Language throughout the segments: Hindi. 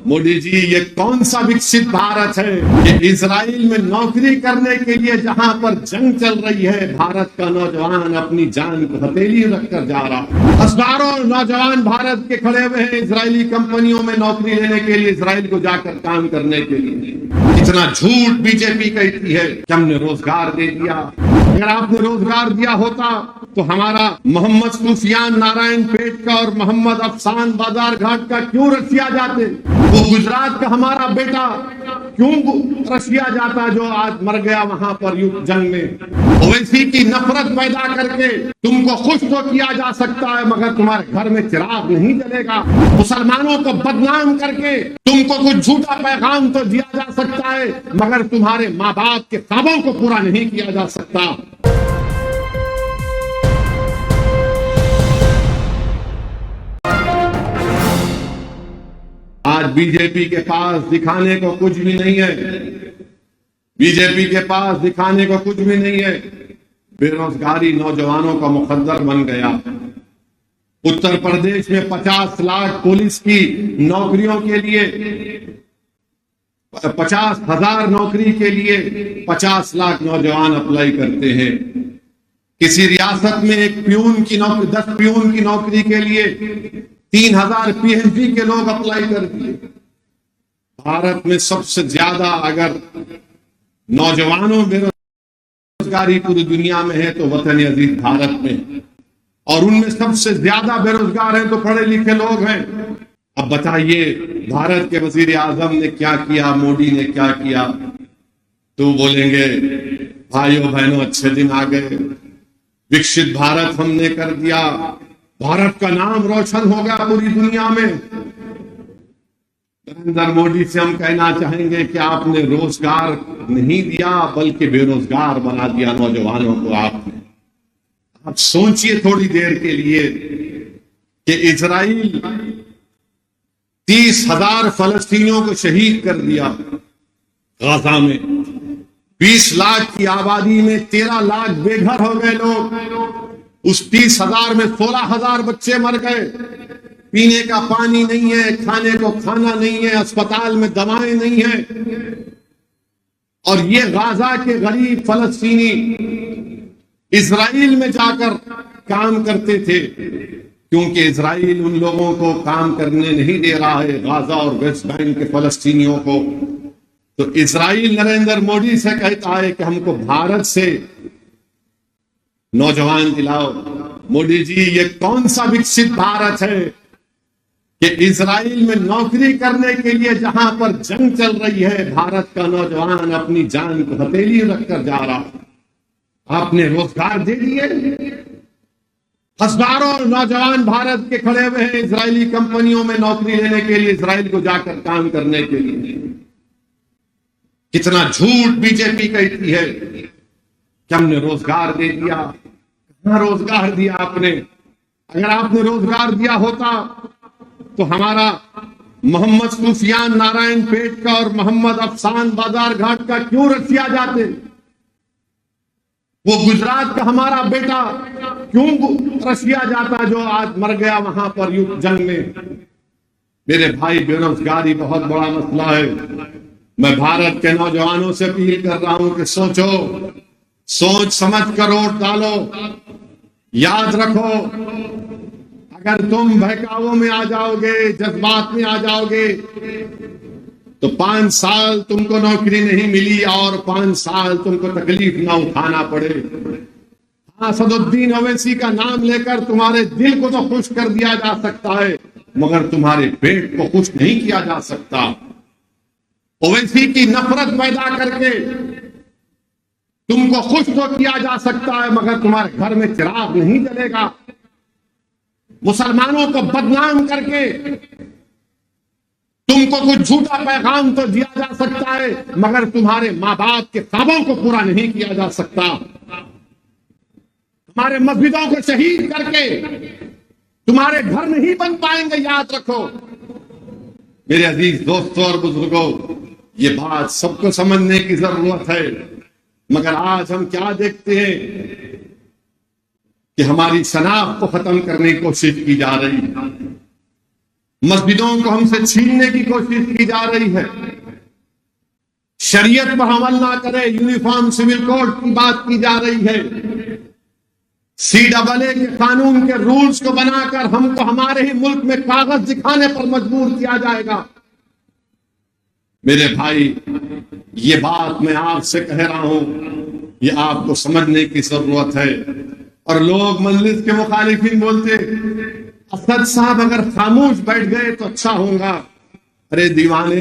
मोदी जी, ये कौन सा विकसित भारत है कि इजराइल में नौकरी करने के लिए जहां पर जंग चल रही है, भारत का नौजवान अपनी जान को हथेली रखकर जा रहा है। हजारों नौजवान भारत के खड़े हुए हैं इजरायली कंपनियों में नौकरी लेने के लिए, इजराइल को जाकर काम करने के लिए। इतना झूठ बीजेपी कहती है कि हमने रोजगार दे दिया। अगर आपने रोजगार दिया होता तो हमारा मोहम्मद सुफियान नारायण पेट का और मोहम्मद अफसान बाजार घाट का क्यों रसिया जाते? वो गुजरात का हमारा बेटा क्यों रसिया जाता जो आज मर गया वहां पर युद्ध जंग में? ओवैसी की नफरत पैदा करके तुमको खुश तो किया जा सकता है, मगर तुम्हारे घर में चिराग नहीं जलेगा। मुसलमानों को बदनाम करके तुमको कुछ झूठा पैगाम तो दिया जा सकता है, मगर तुम्हारे माँ बाप के ख्वाबों को पूरा नहीं किया जा सकता। आज बीजेपी के पास दिखाने को कुछ भी नहीं है। बीजेपी के पास दिखाने को कुछ भी नहीं है। बेरोजगारी नौजवानों का मुकद्दर बन गया। उत्तर प्रदेश में 50 लाख पुलिस की नौकरियों के लिए 50,000 नौकरी के लिए 50 लाख नौजवान अप्लाई करते हैं। किसी रियासत में एक प्यून की नौकरी 10 प्यून की नौकरी के लिए 3,000 पीएचडी के लोग अप्लाई कर दिए। भारत में सबसे ज्यादा अगर नौजवानों बेरोजगारी पूरी दुनिया में है तो वतन अजीज भारत में, और उनमें सबसे ज्यादा बेरोजगार हैं तो पढ़े लिखे लोग हैं। अब बताइए, भारत के वजीर आजम ने क्या किया, मोदी ने क्या किया? तो बोलेंगे भाइयों बहनों अच्छे दिन आ गए, विकसित भारत हमने कर दिया, भारत का नाम रोशन हो गया पूरी दुनिया में। नरेंद्र मोदी से हम कहना चाहेंगे कि आपने रोजगार नहीं दिया बल्कि बेरोजगार बना दिया नौजवानों को आपने। आप सोचिए थोड़ी देर के लिए कि इजराइल 30,000 फलस्तीनियों को शहीद कर दिया गाजा में। 20 लाख की आबादी में 13 लाख बेघर हो गए लोग। उस 30,000 में 16,000 बच्चे मर गए। पीने का पानी नहीं है, खाने को खाना नहीं है, अस्पताल में दवाएं नहीं है। और ये गाजा के गरीब फलस्तीनी इजराइल में जाकर काम करते थे, क्योंकि इजराइल उन लोगों को काम करने नहीं दे रहा है, गाजा और वेस्ट बैंक के फलस्तीनियों को। तो इजराइल नरेंद्र मोदी से कहता है कि हमको भारत से नौजवान दिलाओ। मोदी जी, ये कौन सा विकसित भारत है कि इजराइल में नौकरी करने के लिए जहां पर जंग चल रही है, भारत का नौजवान अपनी जान को हथेली रखकर जा रहा है। आपने रोजगार दे दिए। हजारों नौजवान भारत के खड़े हुए हैं इजरायली कंपनियों में नौकरी लेने के लिए, इजराइल को जाकर काम करने के लिए। कितना झूठ बीजेपी कहती है कि हमने रोजगार दे दिया। कहां रोजगार दिया आपने? अगर आपने रोजगार दिया होता तो हमारा मोहम्मद सुफियान नारायण पेट का और मोहम्मद अफसान बाजार घाट का क्यों रसिया जाते? वो गुजरात का हमारा बेटा क्यों रसिया जाता जो आज मर गया वहां पर युद्ध जंग में? मेरे भाई, बेरोजगारी बहुत बड़ा मसला है। मैं भारत के नौजवानों से अपील कर रहा हूं कि सोचो, सोच समझ कर वोट डालो। याद रखो, अगर तुम बहकावों में आ जाओगे, जज्बात में आ जाओगे, तो 5 साल तुमको नौकरी नहीं मिली और 5 साल तुमको तकलीफ ना उठाना पड़े। हाँ, असदुद्दीन ओवैसी का नाम लेकर तुम्हारे दिल को तो खुश कर दिया जा सकता है, मगर तुम्हारे पेट को खुश नहीं किया जा सकता। ओवैसी की नफरत पैदा करके तुमको खुश तो किया जा सकता है, मगर तुम्हारे घर में चिराग नहीं जलेगा। मुसलमानों को बदनाम करके तुमको कुछ झूठा पैगाम तो दिया जा सकता है, मगर तुम्हारे माँ बाप के ख्वाबों को पूरा नहीं किया जा सकता। हमारे मस्जिदों को शहीद करके तुम्हारे घर नहीं बन पाएंगे, याद रखो। मेरे अजीज दोस्तों और बुजुर्गों, ये बात सबको समझने की जरूरत है। मगर आज हम क्या देखते हैं कि हमारी शनाख्त को खत्म करने की कोशिश की जा रही है। मस्जिदों को हमसे छीनने की कोशिश की जा रही है। शरीयत पर अमल ना करे, यूनिफॉर्म सिविल कोड की बात की जा रही है। CAA के कानून के रूल्स को बनाकर हमको हमारे ही मुल्क में कागज दिखाने पर मजबूर किया जाएगा। मेरे भाई, ये बात मैं आपसे कह रहा हूं, ये आपको समझने की जरूरत है। और लोग मजलिस के मुखालिफिन बोलते, असद साहब अगर खामोश बैठ गए तो अच्छा होगा। अरे दीवाने,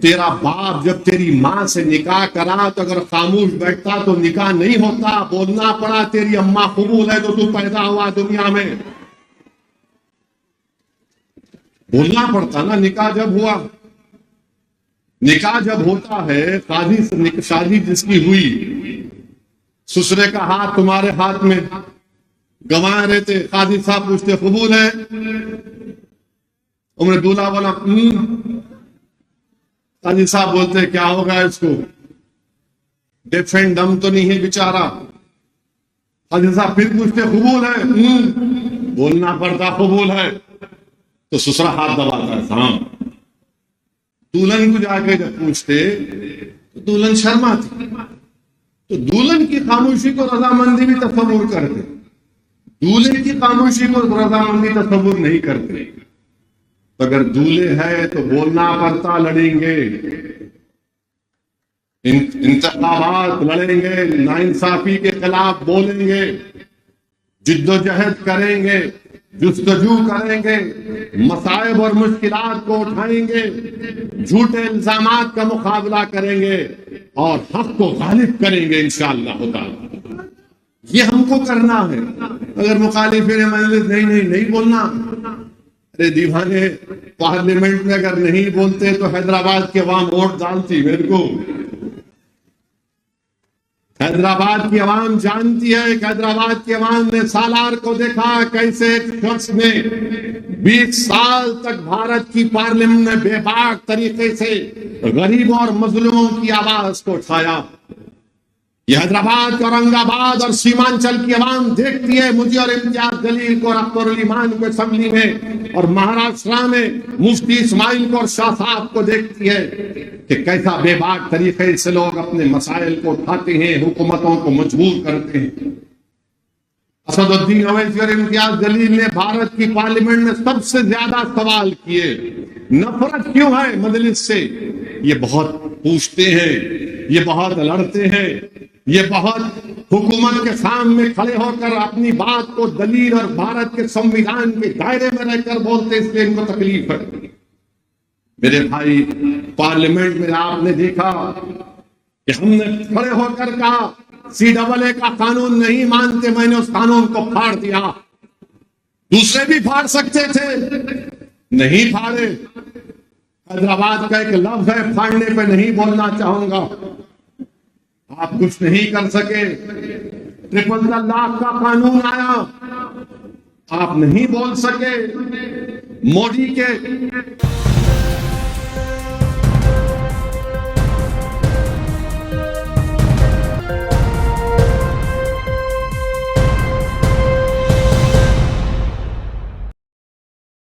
तेरा बाप जब तेरी माँ से निकाह करा तो अगर खामोश बैठता तो निकाह नहीं होता, बोलना पड़ा। तेरी अम्मा कबूल है तो तू पैदा हुआ दुनिया में, बोलना पड़ता ना। निकाह जब हुआ, निकाह जब होता है, काजी से शादी जिसकी हुई, ससुरे का हाथ तुम्हारे हाथ में, गंवाए रहते, काजी साहब पूछते कबूल है? उम्र दूल्हा बोला काजी साहब बोलते क्या होगा इसको, डेफ एंड डम तो नहीं है बेचारा। काजी साहब फिर पूछते कबूल है? बोलना पड़ता कबूल है। तो ससुरा हाथ दबाता है, हाँ। दुल्हन को जाके जब पूछते तो दुल्हन शर्माती। तो दुल्हन की खामोशी को रजामंदी भी तस्वुर करते, दूल्हे की खामोशी को रजामंदी तस्वुर नहीं करते। तो अगर दूल्हे है तो बोलना पड़ता, लड़ेंगे, इंतखाबात लड़ेंगे, नाइंसाफी के खिलाफ बोलेंगे, जिद्दोजहद करेंगे, जुस्तजू करेंगे, मसाइब और मुश्किलात को उठाएंगे, झूठे इल्जामात का मुकाबला करेंगे और हक को गालिब करेंगे इंशाअल्लाह ताला। ये हमको करना है। अगर मुखालिफिन मजलिस नहीं बोलना, अरे दीवाने, पार्लियामेंट में अगर नहीं बोलते तो हैदराबाद के अवाम वोट डालती मेरे को। हैदराबाद की अवाम जानती है कि हैदराबाद की अवाम ने सालार को देखा कैसे एक शख्स ने 20 साल तक भारत की पार्लियामेंट में बेबाक तरीके से गरीबों और मजलूमों की आवाज को उठाया। यह हैदराबाद, औरंगाबाद और सीमांचल की अवाम देखती है मुझे और इम्तियाज जलील को और अख्तर ईमान को असेंबली में, और महाराष्ट्र में मुफ्ती इस्माइल को और शाह साहब को देखती है कि कैसा बेबाक तरीके से लोग अपने मसाइल को उठाते हैं, हुकूमतों को मजबूर करते हैं। असदुद्दीन ओवैसी और इम्तियाज जलील ने भारत की पार्लियामेंट में सबसे ज्यादा सवाल किए। नफरत क्यों है मजलिस से? ये बहुत पूछते हैं, ये बहुत लड़ते हैं, ये बहुत हुकूमत के सामने खड़े होकर अपनी बात को दलील और भारत के संविधान के दायरे में रहकर बोलते, इसलिए इनको तकलीफ है। मेरे भाई, पार्लियामेंट में आपने देखा कि हमने खड़े होकर कहा CAA का कानून नहीं मानते, मैंने उस कानून को फाड़ दिया। दूसरे भी फाड़ सकते थे, नहीं फाड़े। हैदराबाद का एक लफ्ज है, फाड़ने पे नहीं बोलना चाहूंगा। आप कुछ नहीं कर सके। 53 लाख का कानून आया, आप नहीं बोल सके। मोदी के